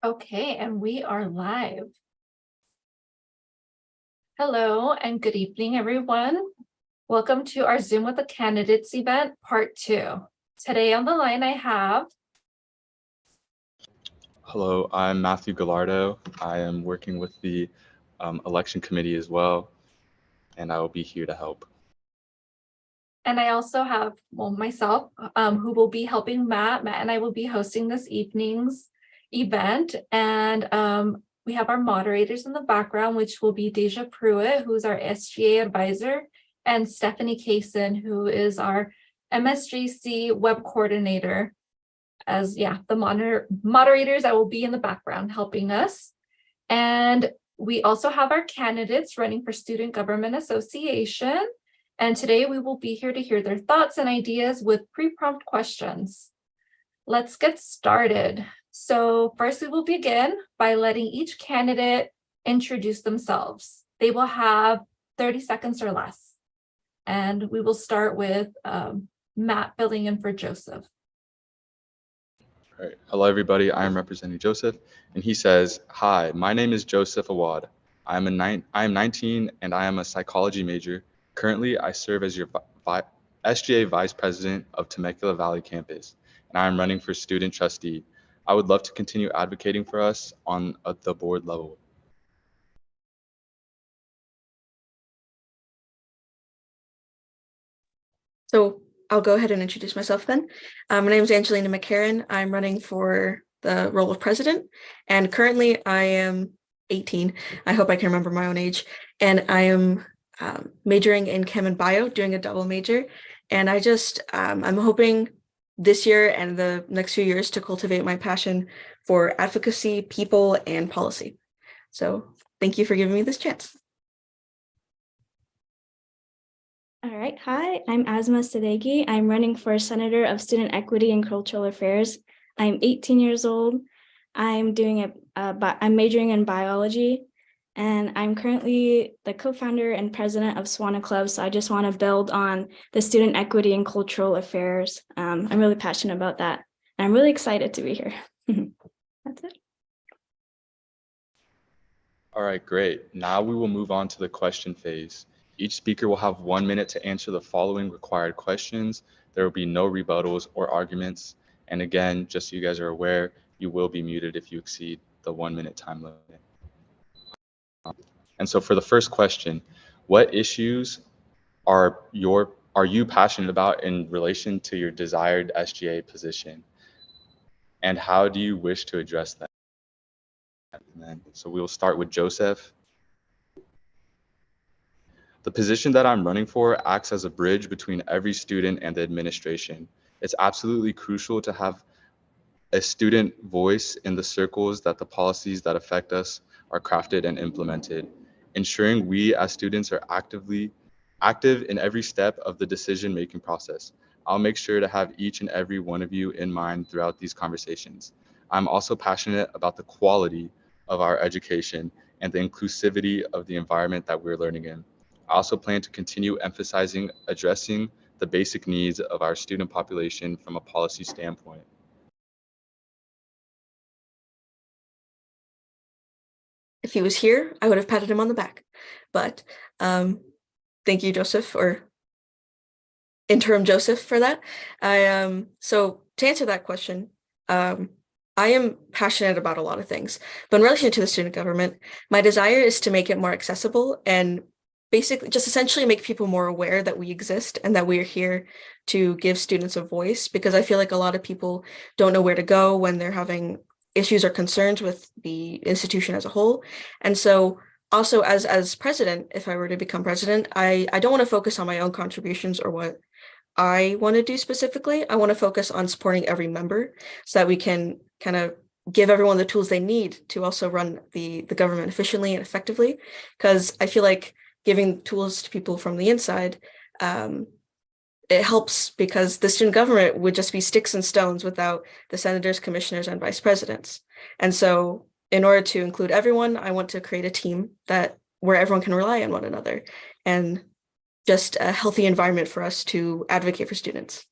Okay, and we are live. Hello and good evening, everyone. Welcome to our Zoom with the Candidates event, part 2. Today on the line I have. Hello, I'm Matthew Gallardo. I am working with the election committee as well, and I will be here to help. And I also have, myself, who will be helping Matt. Matt and I will be hosting this evening's event. And we have our moderators in the background, which will be Deja Pruitt, who's our SGA advisor, and Stephanie Kaysen, who is our MSJC web coordinator. As the moderators that will be in the background helping us. And we also have our candidates running for Student Government Association. And today we will be here to hear their thoughts and ideas with pre-prompt questions. Let's get started. So first we will begin by letting each candidate introduce themselves. They will have 30 seconds or less. And we will start with Matt filling in for Joseph. All right. Hello, everybody. I am representing Joseph, and he says, "Hi, my name is Joseph Awad. I am 19, and I am a psychology major. Currently, I serve as your SGA Vice President of Temecula Valley Campus, and I am running for student trustee. I would love to continue advocating for us on the board level." So I'll go ahead and introduce myself then. My name is Angelina McCarran. I'm running for the role of president, and currently I am 18. I hope I can remember my own age, and I am majoring in chem and bio, doing a double major. And I'm hoping this year and the next few years to cultivate my passion for advocacy, people, and policy. So thank you for giving me this chance. All right. Hi, I'm Asma Sadeghi. I'm running for Senator of Student Equity and Cultural Affairs. I'm 18 years old. I'm majoring in biology, and I'm currently the co-founder and president of Swana Club. So I just want to build on the student equity and cultural affairs. I'm really passionate about that, and I'm really excited to be here. That's it. All right, great. Now we will move on to the question phase. Each speaker will have 1 minute to answer the following required questions. There will be no rebuttals or arguments. And again, just so you guys are aware, you will be muted if you exceed the 1 minute time limit. And so for the first question, what issues are you passionate about in relation to your desired SGA position? And how do you wish to address that? So we will start with Joseph. The position that I'm running for acts as a bridge between every student and the administration. It's absolutely crucial to have a student voice in the circles that the policies that affect us are crafted and implemented, ensuring we as students are active in every step of the decision-making process. I'll make sure to have each and every one of you in mind throughout these conversations. I'm also passionate about the quality of our education and the inclusivity of the environment that we're learning in. I also plan to continue emphasizing addressing the basic needs of our student population from a policy standpoint. If he was here, I would have patted him on the back. But thank you, Joseph, or interim Joseph, for that. So to answer that question, I am passionate about a lot of things, but in relation to the student government, my desire is to make it more accessible and basically just essentially make people more aware that we exist and that we are here to give students a voice, because I feel like a lot of people don't know where to go when they're having issues or concerns with the institution as a whole. And so also as president, if I were to become president, I don't want to focus on my own contributions or what I want to do specifically. I want to focus on supporting every member so that we can kind of give everyone the tools they need to also run the government efficiently and effectively. Because I feel like giving tools to people from the inside, it helps, because the student government would just be sticks and stones without the senators, commissioners, and vice presidents. And so in order to include everyone, I want to create a team where everyone can rely on one another, and just a healthy environment for us to advocate for students.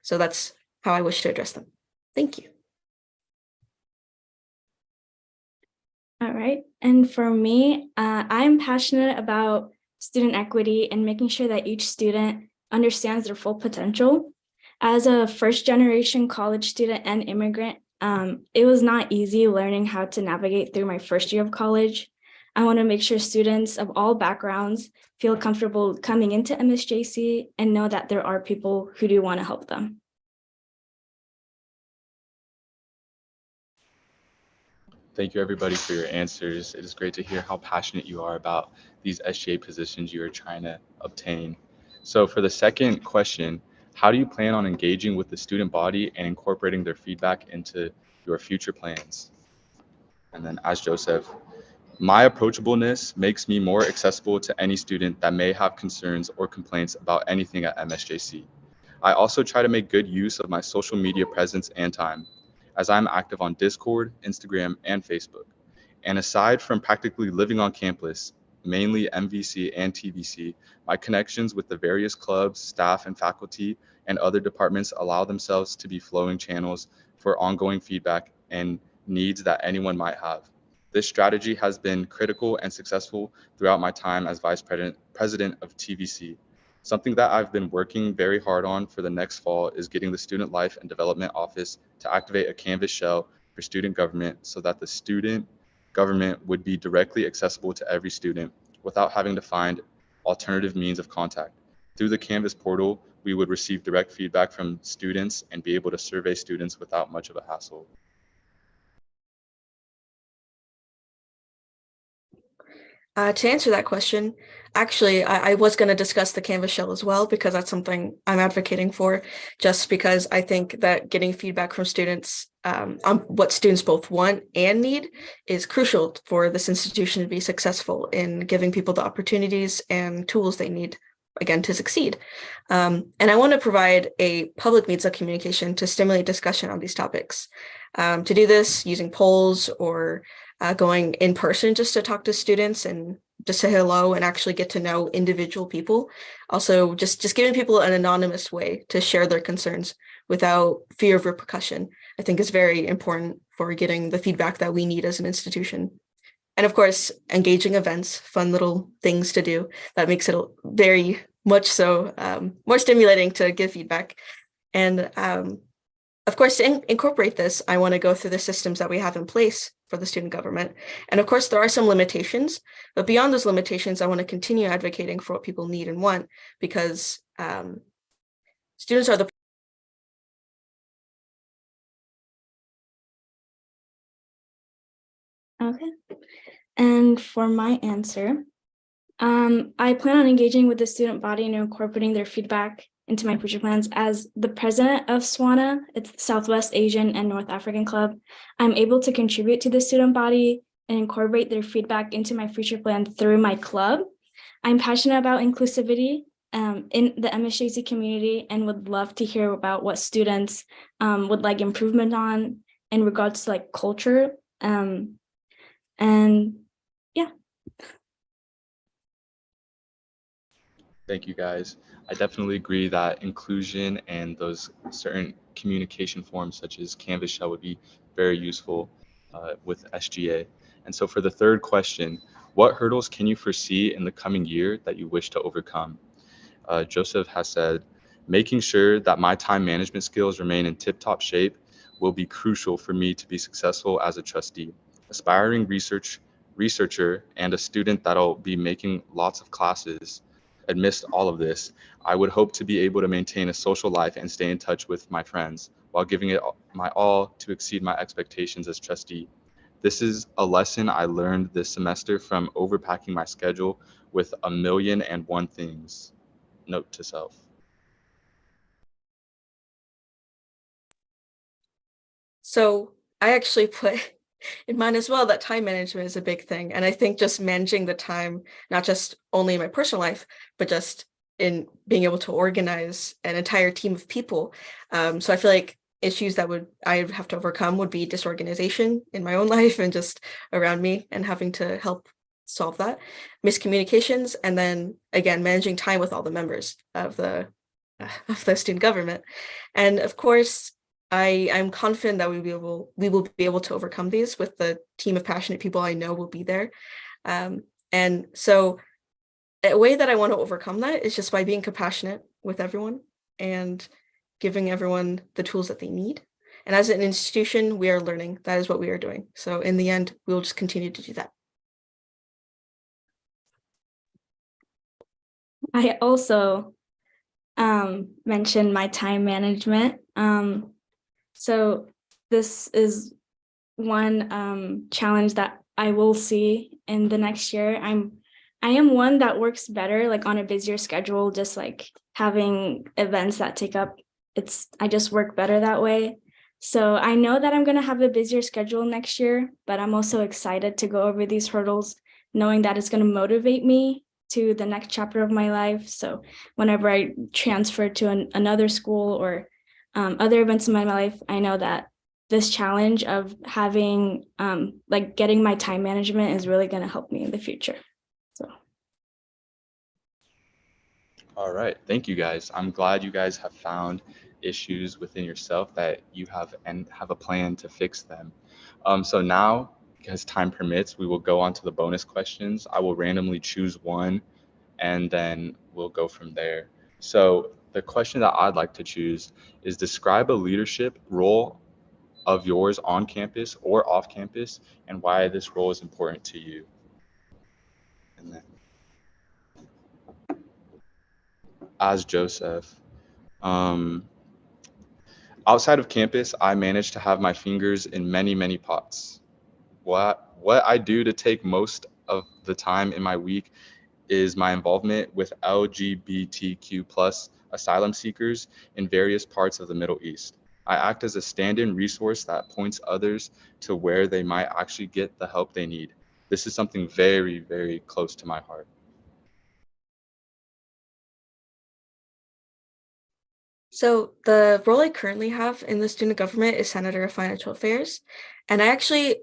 So that's how I wish to address them. Thank you. All right. And for me, I'm passionate about student equity and making sure that each student understands their full potential. As a first generation college student and immigrant, it was not easy learning how to navigate through my first year of college. I want to make sure students of all backgrounds feel comfortable coming into MSJC and know that there are people who do want to help them. Thank you, everybody, for your answers. It is great to hear how passionate you are about these SGA positions you are trying to obtain. So for the second question, how do you plan on engaging with the student body and incorporating their feedback into your future plans? And then as Joseph, my approachableness makes me more accessible to any student that may have concerns or complaints about anything at MSJC. I also try to make good use of my social media presence and time, as I'm active on Discord, Instagram, and Facebook. And aside from practically living on campus, mainly MVC and TVC, my connections with the various clubs, staff, and faculty and other departments allow themselves to be flowing channels for ongoing feedback and needs that anyone might have. This strategy has been critical and successful throughout my time as Vice President of TVC. Something that I've been working very hard on for the next fall is getting the Student Life and Development Office to activate a Canvas shell for student government so that the student government would be directly accessible to every student without having to find alternative means of contact. Through the Canvas portal, we would receive direct feedback from students and be able to survey students without much of a hassle. To answer that question, actually, I was going to discuss the Canvas shell as well, because that's something I'm advocating for, just because I think that getting feedback from students on what students both want and need is crucial for this institution to be successful in giving people the opportunities and tools they need, again, to succeed. And I want to provide a public means of communication to stimulate discussion on these topics. To do this using polls or going in person just to talk to students and just say hello and actually get to know individual people. Also, just giving people an anonymous way to share their concerns without fear of repercussion, I think is very important for getting the feedback that we need as an institution. And of course, engaging events, fun little things to do that makes it very much so more stimulating to give feedback. And of course, to incorporate this, I want to go through the systems that we have in place for the student government. And of course, there are some limitations, but beyond those limitations, I want to continue advocating for what people need and want, because students are the Okay. And for my answer, I plan on engaging with the student body and incorporating their feedback into my future plans. As the president of SWANA, it's the Southwest Asian and North African Club, I'm able to contribute to the student body and incorporate their feedback into my future plan through my club. I'm passionate about inclusivity in the MSJC community and would love to hear about what students would like improvement on in regards to like culture. And yeah. Thank you, guys. I definitely agree that inclusion and those certain communication forms such as Canvas shell would be very useful with SGA. And so for the third question, what hurdles can you foresee in the coming year that you wish to overcome? Joseph has said, making sure that my time management skills remain in tip-top shape will be crucial for me to be successful as a trustee. Aspiring researcher and a student that'll be making lots of classes. Amidst all of this, I would hope to be able to maintain a social life and stay in touch with my friends while giving it my all to exceed my expectations as trustee. This is a lesson I learned this semester from overpacking my schedule with 1,000,001 things. Note to self. So I actually put in mine as well that time management is a big thing. And I think just managing the time, not just only in my personal life, but just in being able to organize an entire team of people. So I feel like issues that I would have to overcome would be disorganization in my own life and just around me, and having to help solve that, miscommunications, and then again managing time with all the members of the student government. And of course, I'm confident that we will be able to overcome these with the team of passionate people I know will be there. And so a way that I want to overcome that is just by being compassionate with everyone and giving everyone the tools that they need. And as an institution, we are learning. That is what we are doing. So in the end, we'll just continue to do that. I also mentioned my time management. So this is one challenge that I will see in the next year. I am one that works better like on a busier schedule, just like having events that take up I just work better that way. So I know that I'm going to have a busier schedule next year, but I'm also excited to go over these hurdles, knowing that it's going to motivate me to the next chapter of my life. So whenever I transfer to another school or other events in my life, I know that this challenge of having like getting my time management is really going to help me in the future. So. All right, thank you guys. I'm glad you guys have found issues within yourself that you have and have a plan to fix them. So now, because time permits, we will go on to the bonus questions. I will randomly choose one and then we'll go from there. So the question that I'd like to choose is describe a leadership role of yours on campus or off campus and why this role is important to you. And then as Joseph, outside of campus, I managed to have my fingers in many, many pots. What I do to take most of the time in my week is my involvement with LGBTQ plus asylum seekers in various parts of the Middle East. I act as a stand-in resource that points others to where they might actually get the help they need. This is something very, very close to my heart. So the role I currently have in the student government is Senator of Financial Affairs. And I actually,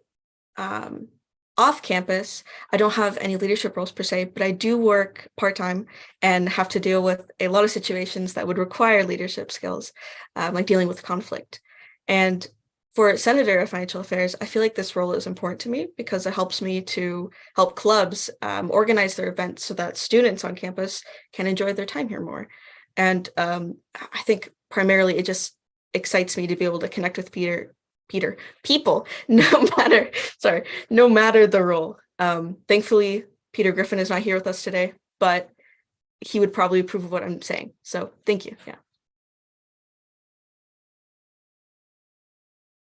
off campus, I don't have any leadership roles per se, but I do work part-time and have to deal with a lot of situations that would require leadership skills, like dealing with conflict. And for Senator of Financial Affairs, I feel like this role is important to me because it helps me to help clubs organize their events so that students on campus can enjoy their time here more. And I think primarily it just excites me to be able to connect with people, no matter the role. Thankfully, Peter Griffin is not here with us today, but he would probably approve of what I'm saying. So thank you. Yeah.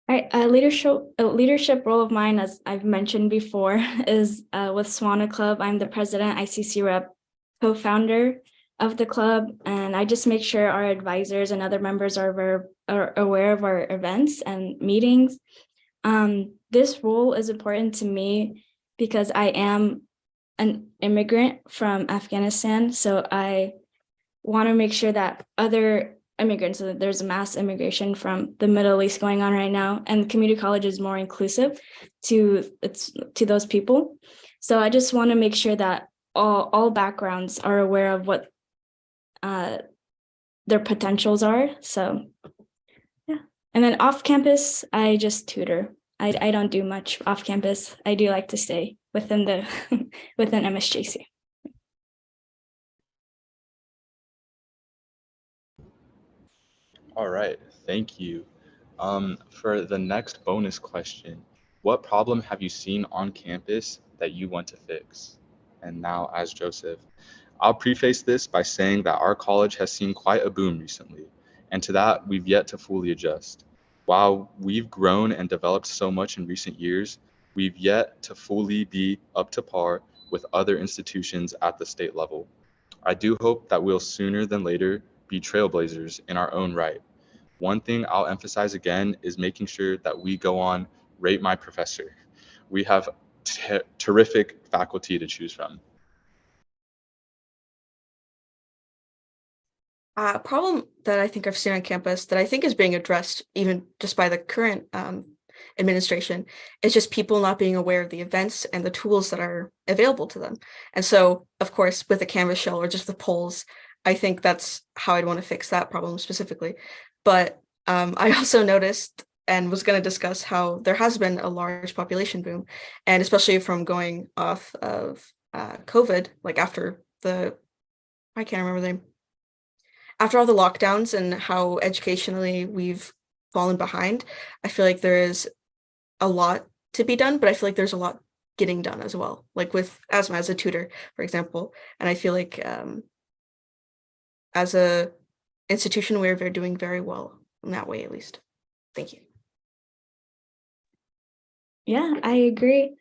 All right, a leadership role of mine, as I've mentioned before, is with Swana Club. I'm the president, ICC rep, co-founder of the club, and I just make sure our advisors and other members are aware of our events and meetings. This role is important to me because I am an immigrant from Afghanistan, so I want to make sure that other immigrants, so there's a mass immigration from the Middle East going on right now, and community college is more inclusive to those people. So I just want to make sure that all backgrounds are aware of what their potentials are. So yeah. And then off campus, I just tutor. I don't do much off campus. I do like to stay within within MSJC. All right, thank you. For the next bonus question, what problem have you seen on campus that you want to fix? And now as Joseph, I'll preface this by saying that our college has seen quite a boom recently, and to that, we've yet to fully adjust. While we've grown and developed so much in recent years, we've yet to fully be up to par with other institutions at the state level. I do hope that we'll sooner than later be trailblazers in our own right. One thing I'll emphasize again is making sure that we go on Rate My Professor. We have terrific faculty to choose from. A problem that I think I've seen on campus that I think is being addressed even just by the current administration is just people not being aware of the events and the tools that are available to them. And so, of course, with the Canvas shell or just the polls, I think that's how I'd want to fix that problem specifically. But I also noticed and was going to discuss how there has been a large population boom, and especially from going off of COVID, like after I can't remember the name, after all the lockdowns and how educationally we've fallen behind. I feel like there is a lot to be done, but I feel like there's a lot getting done as well, like with Asma as a tutor, for example. And I feel like as a institution, we're doing very well in that way, at least. Thank you. Yeah, I agree.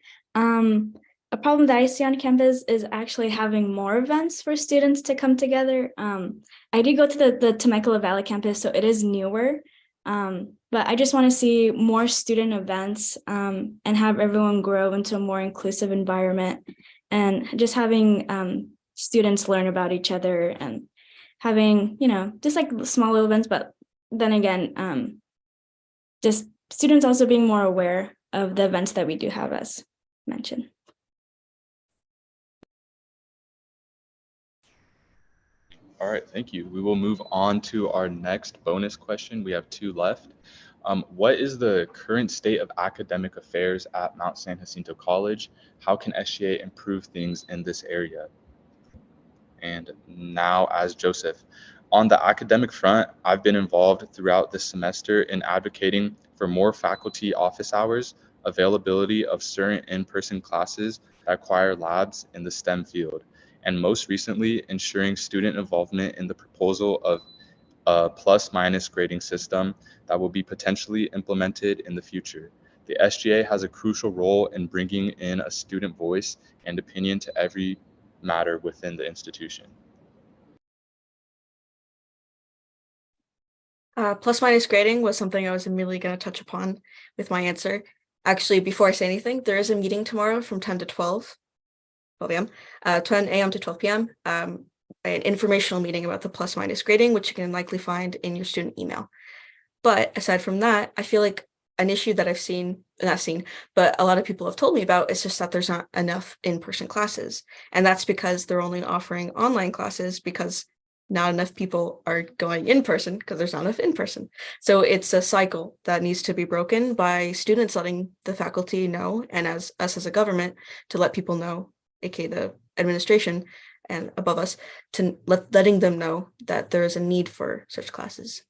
A problem that I see on campus is actually having more events for students to come together. I did go to the Temecula Valley campus, so it is newer. But I just want to see more student events and have everyone grow into a more inclusive environment, and just having students learn about each other and having, just like small little events. But then again, just students also being more aware of the events that we do have, as mentioned. All right, thank you. We will move on to our next bonus question. We have 2 left. What is the current state of academic affairs at Mount San Jacinto College? How can SGA improve things in this area? And now, as Joseph. On the academic front, I've been involved throughout this semester in advocating for more faculty office hours, availability of certain in-person classes that require labs in the STEM field, and most recently, ensuring student involvement in the proposal of a plus-minus grading system that will be potentially implemented in the future. The SGA has a crucial role in bringing in a student voice and opinion to every matter within the institution. Plus-minus grading was something I was immediately going to touch upon with my answer. Actually, before I say anything, there is a meeting tomorrow from 10 to 12 a.m., 10 a.m. to 12 p.m., an informational meeting about the plus-minus grading, which you can likely find in your student email. But aside from that, I feel like an issue that I've but a lot of people have told me about is just that there's not enough in-person classes. And that's because they're only offering online classes because not enough people are going in person because there's not enough in person. So it's a cycle that needs to be broken by students letting the faculty know, and as us as a government to let people know, aka the administration and above us, to letting them know that there is a need for such classes.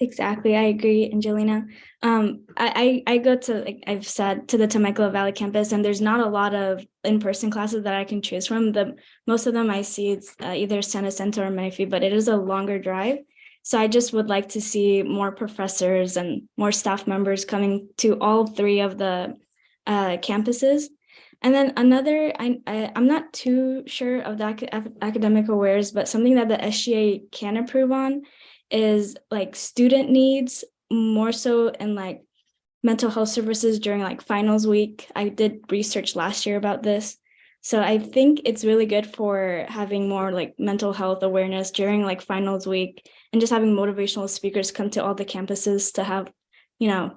Exactly, I agree, Angelina. I go to, like I've said, to the Temecula Valley campus, and there's not a lot of in-person classes that I can choose from. Most of them I see it's either San Jacinto or Menifee, but it is a longer drive. So I just would like to see more professors and more staff members coming to all 3 of the campuses. And then another, I'm not too sure of the academic awares, but something that the SGA can improve on is like student needs, more so in like mental health services during like finals week. I did research last year about this. So I think it's really good for having more like mental health awareness during like finals week, and just having motivational speakers come to all the campuses to have,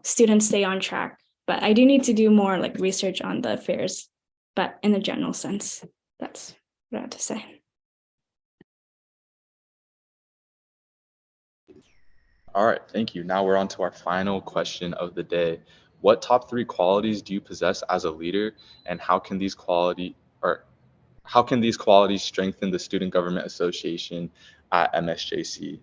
students stay on track. But I do need to do more like research on the affairs, but in a general sense, that's what I have to say. All right, thank you. Now we're on to our final question of the day. What top 3 qualities do you possess as a leader, and how can these qualities strengthen the Student Government Association at MSJC?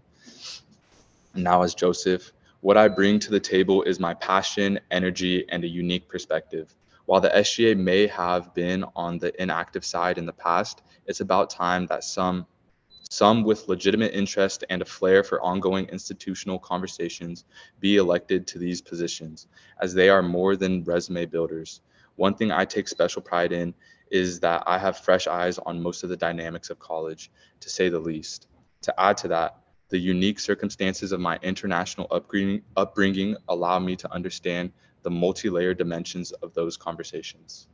And now, as Joseph, what I bring to the table is my passion, energy, and a unique perspective. While the SGA may have been on the inactive side in the past, it's about time that some with legitimate interest and a flair for ongoing institutional conversations be elected to these positions, as they are more than resume builders. One thing I take special pride in is that I have fresh eyes on most of the dynamics of college, to say the least. To add to that, the unique circumstances of my international upbringing allow me to understand the multi-layered dimensions of those conversations.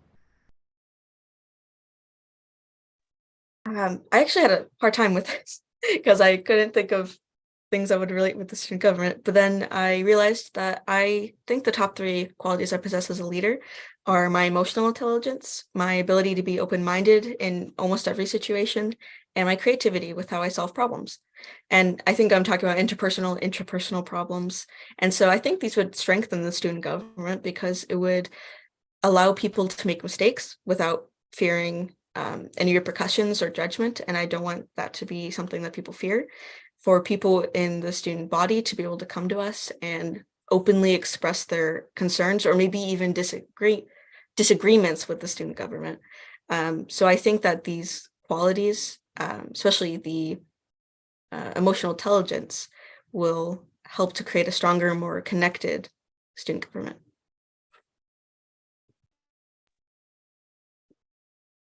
I actually had a hard time with this because I couldn't think of things that would relate with the student government. But then I realized that I think the top 3 qualities I possess as a leader are my emotional intelligence, my ability to be open-minded in almost every situation, and my creativity with how I solve problems. And I think I'm talking about interpersonal problems. And so I think these would strengthen the student government because it would allow people to make mistakes without fearing any repercussions or judgment. And I don't want that to be something that people fear. For people in the student body to be able to come to us and openly express their concerns or maybe even disagreements with the student government. So I think that these qualities, especially the emotional intelligence, will help to create a stronger, more connected student government.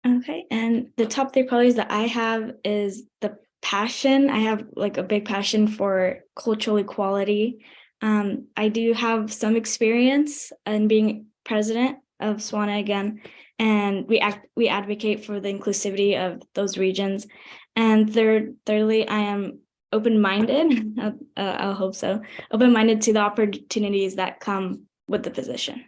Okay, and the top 3 qualities that I have is the passion. I have like a big passion for cultural equality. I do have some experience in being president of SWANA again, and we advocate for the inclusivity of those regions. And thirdly, I am open-minded. I'll hope so. Open-minded to the opportunities that come with the position.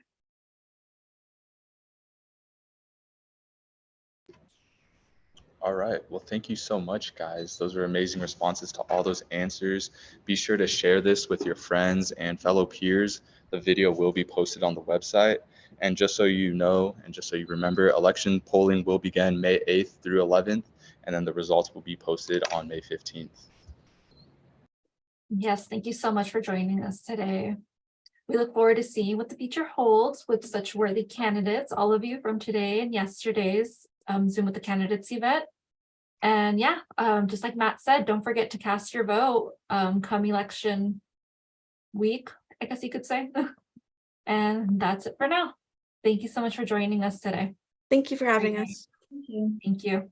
All right. Well, thank you so much, guys. Those are amazing responses to all those answers. Be sure to share this with your friends and fellow peers. The video will be posted on the website. And just so you know, and just so you remember, election polling will begin May 8th through 11th, and then the results will be posted on May 15th. Yes, thank you so much for joining us today. We look forward to seeing what the future holds with such worthy candidates, all of you from today and yesterday's Zoom with the Candidates event. And yeah, just like Matt said, don't forget to cast your vote come election week, I guess you could say. And that's it for now. Thank you so much for joining us today. Thank you for having Great. us. Thank you. Thank you.